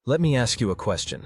Let me ask you a question.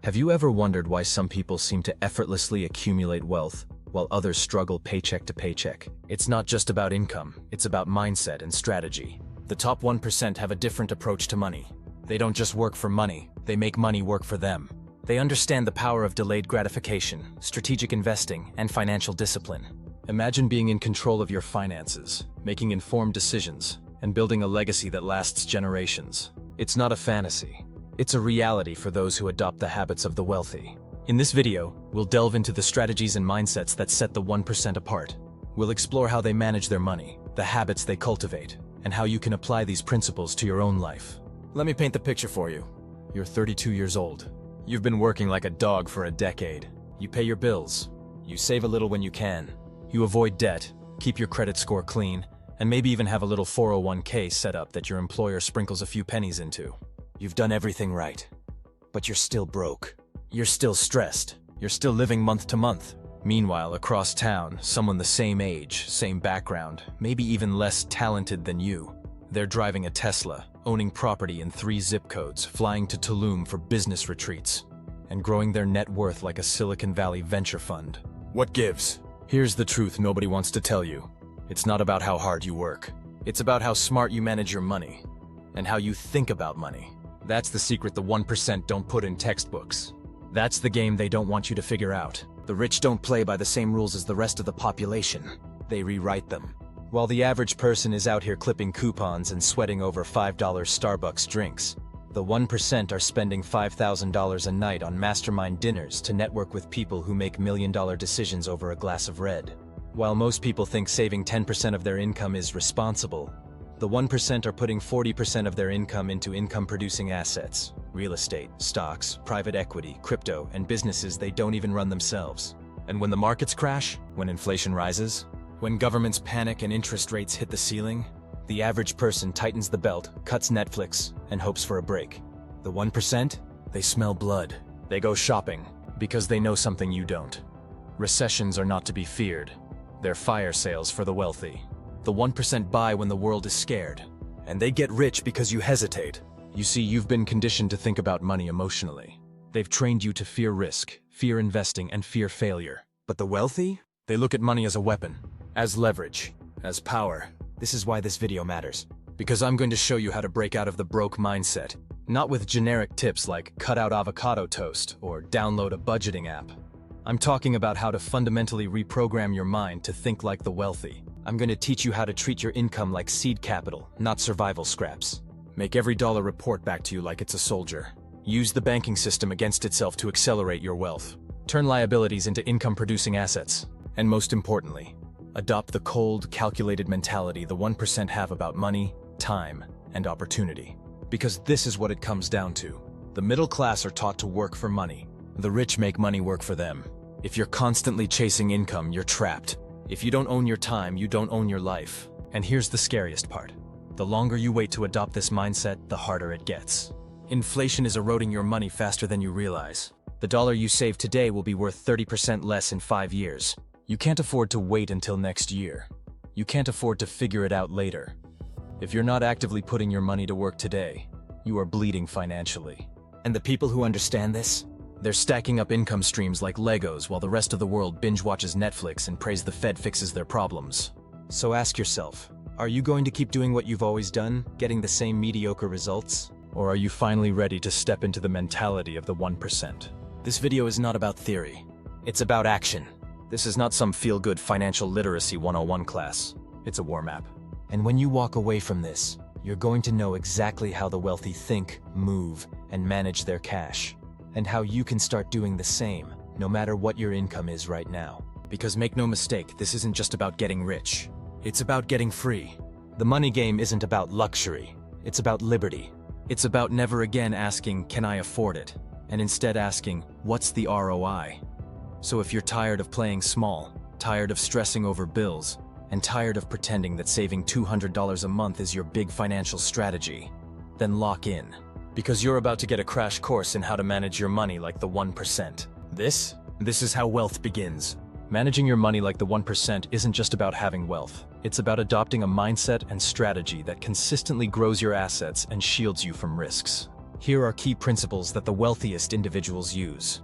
Have you ever wondered why some people seem to effortlessly accumulate wealth, while others struggle paycheck to paycheck? It's not just about income, it's about mindset and strategy. The top 1% have a different approach to money. They don't just work for money, they make money work for them. They understand the power of delayed gratification, strategic investing, and financial discipline. Imagine being in control of your finances, making informed decisions, and building a legacy that lasts generations. It's not a fantasy. It's a reality for those who adopt the habits of the wealthy. In this video, we'll delve into the strategies and mindsets that set the 1% apart. We'll explore how they manage their money, the habits they cultivate, and how you can apply these principles to your own life. Let me paint the picture for you. You're 32 years old. You've been working like a dog for a decade. You pay your bills. You save a little when you can. You avoid debt, keep your credit score clean, and maybe even have a little 401k set up that your employer sprinkles a few pennies into. You've done everything right, but you're still broke. You're still stressed. You're still living month to month. Meanwhile, across town, someone the same age, same background, maybe even less talented than you. They're driving a Tesla, owning property in 3 zip codes, flying to Tulum for business retreats, and growing their net worth like a Silicon Valley venture fund. What gives? Here's the truth nobody wants to tell you. It's not about how hard you work. It's about how smart you manage your money, and how you think about money. That's the secret the 1% don't put in textbooks. That's the game they don't want you to figure out. The rich don't play by the same rules as the rest of the population. They rewrite them. While the average person is out here clipping coupons and sweating over $5 Starbucks drinks, the 1% are spending $5,000 a night on mastermind dinners to network with people who make million-dollar decisions over a glass of red. While most people think saving 10% of their income is responsible, the 1% are putting 40% of their income into income-producing assets, real estate, stocks, private equity, crypto, and businesses they don't even run themselves. And when the markets crash, when inflation rises, when governments panic and interest rates hit the ceiling, the average person tightens the belt, cuts Netflix, and hopes for a break. The 1%? They smell blood. They go shopping, because they know something you don't. Recessions are not to be feared. They're fire sales for the wealthy. The 1% buy when the world is scared, and they get rich because you hesitate. You see, you've been conditioned to think about money emotionally. They've trained you to fear risk, fear investing, and fear failure. But the wealthy? They look at money as a weapon, as leverage, as power. This is why this video matters. Because I'm going to show you how to break out of the broke mindset. Not with generic tips like cut out avocado toast or download a budgeting app. I'm talking about how to fundamentally reprogram your mind to think like the wealthy. I'm going to teach you how to treat your income like seed capital, not survival scraps. Make every dollar report back to you like it's a soldier. Use the banking system against itself to accelerate your wealth. Turn liabilities into income-producing assets. And most importantly, adopt the cold, calculated mentality the 1% have about money, time, and opportunity. Because this is what it comes down to. The middle class are taught to work for money. The rich make money work for them. If you're constantly chasing income, you're trapped. If you don't own your time, you don't own your life. And here's the scariest part. The longer you wait to adopt this mindset, the harder it gets. Inflation is eroding your money faster than you realize. The dollar you save today will be worth 30% less in 5 years. You can't afford to wait until next year. You can't afford to figure it out later. If you're not actively putting your money to work today, you are bleeding financially. And the people who understand this? They're stacking up income streams like Legos while the rest of the world binge watches Netflix and prays the Fed fixes their problems. So ask yourself, are you going to keep doing what you've always done, getting the same mediocre results? Or are you finally ready to step into the mentality of the 1%? This video is not about theory. It's about action. This is not some feel-good financial literacy 101 class. It's a war map. And when you walk away from this, you're going to know exactly how the wealthy think, move, and manage their cash. And how you can start doing the same, no matter what your income is right now. Because make no mistake, this isn't just about getting rich. It's about getting free. The money game isn't about luxury. It's about liberty. It's about never again asking, can I afford it? And instead asking, what's the ROI? So if you're tired of playing small, tired of stressing over bills, and tired of pretending that saving $200 a month is your big financial strategy, then lock in. Because you're about to get a crash course in how to manage your money like the 1%. This is how wealth begins. Managing your money like the 1% isn't just about having wealth. It's about adopting a mindset and strategy that consistently grows your assets and shields you from risks. Here are key principles that the wealthiest individuals use.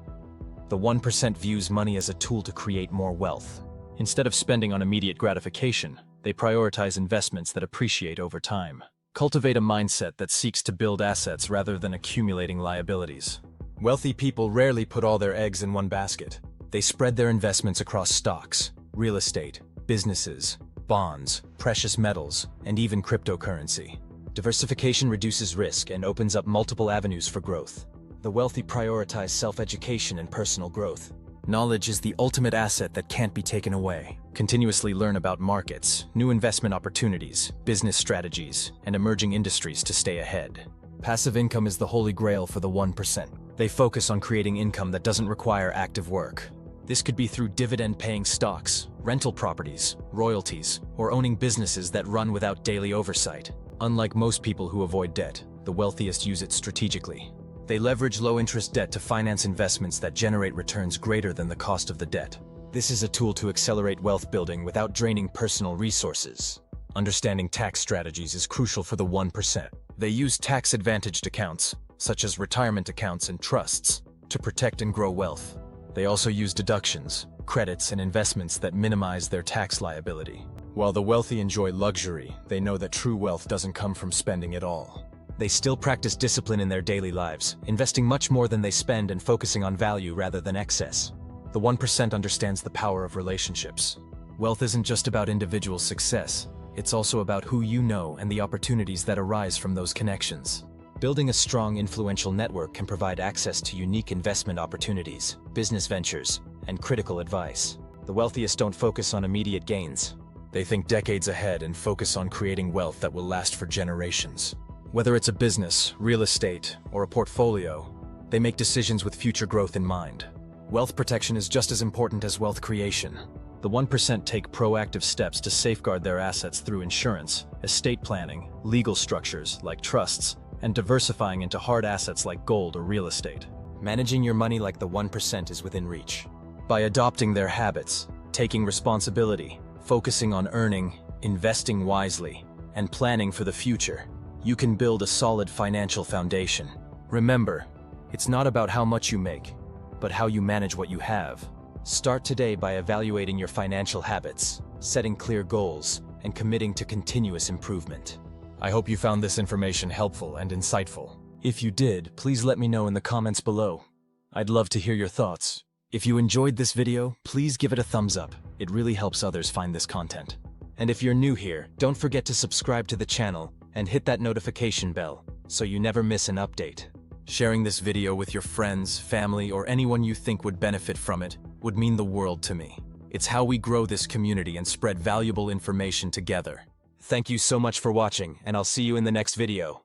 The 1% views money as a tool to create more wealth. Instead of spending on immediate gratification, they prioritize investments that appreciate over time. Cultivate a mindset that seeks to build assets rather than accumulating liabilities. Wealthy people rarely put all their eggs in one basket. They spread their investments across stocks, real estate, businesses, bonds, precious metals, and even cryptocurrency. Diversification reduces risk and opens up multiple avenues for growth. The wealthy prioritize self-education and personal growth. Knowledge is the ultimate asset that can't be taken away. Continuously learn about markets, new investment opportunities, business strategies, and emerging industries to stay ahead. Passive income is the holy grail for the 1%. They focus on creating income that doesn't require active work. This could be through dividend-paying stocks, rental properties, royalties, or owning businesses that run without daily oversight. Unlike most people who avoid debt, the wealthiest use it strategically. They leverage low-interest debt to finance investments that generate returns greater than the cost of the debt. This is a tool to accelerate wealth building without draining personal resources. Understanding tax strategies is crucial for the 1%. They use tax-advantaged accounts, such as retirement accounts and trusts, to protect and grow wealth. They also use deductions, credits, and investments that minimize their tax liability. While the wealthy enjoy luxury, they know that true wealth doesn't come from spending it all. They still practice discipline in their daily lives, investing much more than they spend and focusing on value rather than excess. The 1% understands the power of relationships. Wealth isn't just about individual success, it's also about who you know and the opportunities that arise from those connections. Building a strong, influential network can provide access to unique investment opportunities, business ventures, and critical advice. The wealthiest don't focus on immediate gains. They think decades ahead and focus on creating wealth that will last for generations. Whether it's a business, real estate, or a portfolio, they make decisions with future growth in mind. Wealth protection is just as important as wealth creation. The 1% take proactive steps to safeguard their assets through insurance, estate planning, legal structures like trusts, and diversifying into hard assets like gold or real estate. Managing your money like the 1% is within reach. By adopting their habits, taking responsibility, focusing on earning, investing wisely, and planning for the future, you can build a solid financial foundation. Remember, it's not about how much you make, but how you manage what you have. Start today by evaluating your financial habits, setting clear goals, and committing to continuous improvement. I hope you found this information helpful and insightful. If you did, please let me know in the comments below. I'd love to hear your thoughts. If you enjoyed this video, please give it a thumbs up. It really helps others find this content. And if you're new here, don't forget to subscribe to the channel and hit that notification bell so you never miss an update. Sharing this video with your friends, family, or anyone you think would benefit from it would mean the world to me. It's how we grow this community and spread valuable information together. Thank you so much for watching, and I'll see you in the next video.